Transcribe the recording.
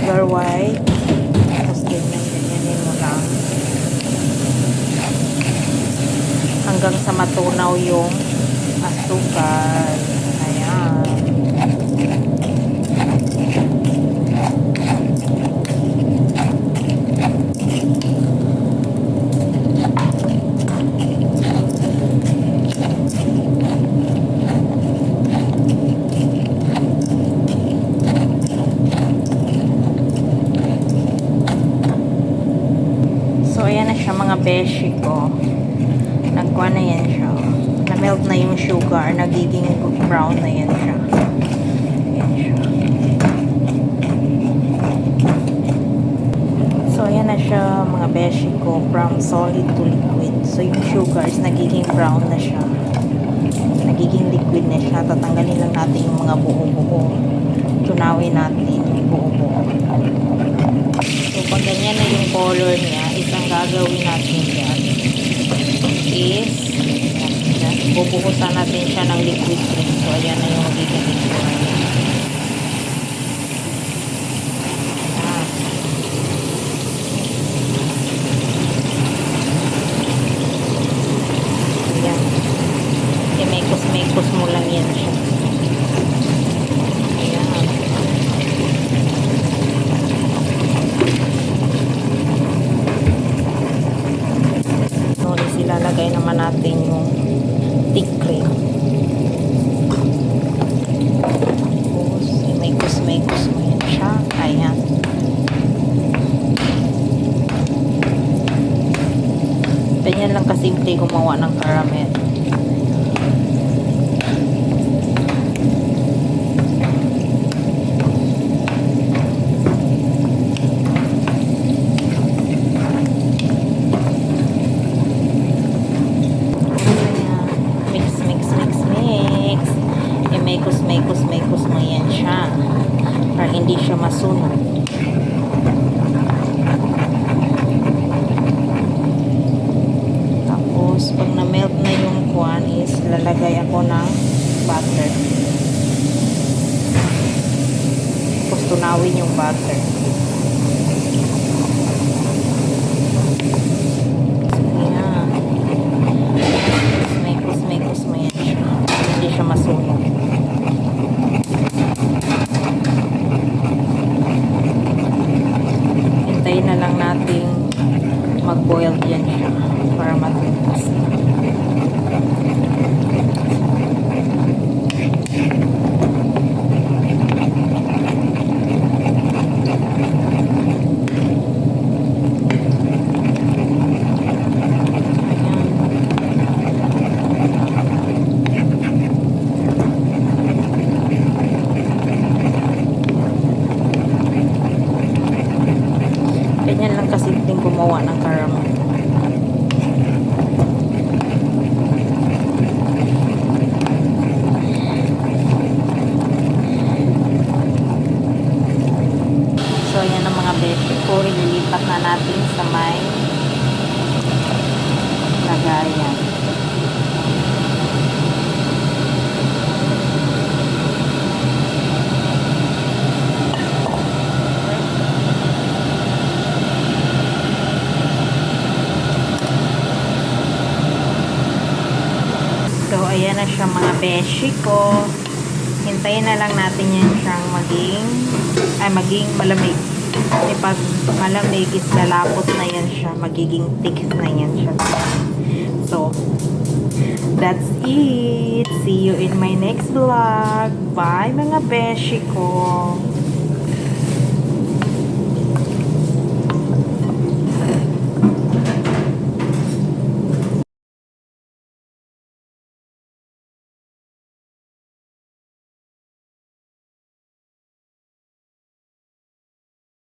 sugar white. Tapos ganyan mo lang. Hanggang sa matunaw yung asukal. Ayan. So, ayan na siya mga beshi ko. Nagkuha na yan siya. Na-melt na yung sugar. Nagiging brown na yan siya. Ayan siya. So, ayan na siya mga beshi ko. From solid to liquid. So, yung sugar is nagiging brown na siya. Nagiging liquid na siya. Tatanggalin lang natin yung mga buo-buo. Tunawin natin yung buo-buo. So, pag ganyan na yung color niya, isang gagawin natin yan is bubuhusan natin siya ng liquid cream. So, ayan na yung magiging liquid niya. Ayan. I-mekos-mekos mo lang yan siya. Ilalagay naman natin yung thick cream. Tapos, mekos-mekos mo yan siya. Ayan. Ganyan lang kasimple gumawa ng caramel. Mekos mo yan siya para hindi siya masunog. Tapos pag na-melt na yung kuwan is lalagay ako ng butter. Tapos tunawin yung butter. Ayan. Mekos mo yan siya para hindi siya masunog. Hintayin na lang nating mag-boil yan siya para matunas. Ganyan lang kasimpleng gumawa ng caramel. So, ayan ang mga beshi ko. Ililipat na natin sa may lagayan. So, ayan na siya mga beshi ko. Hintayin na lang natin yan siyang maging malamig. Kasi pag malamig is lalapot na yan siya. magiging thick na yan siya. So, that's it. See you in my next vlog. Bye mga beshi ko.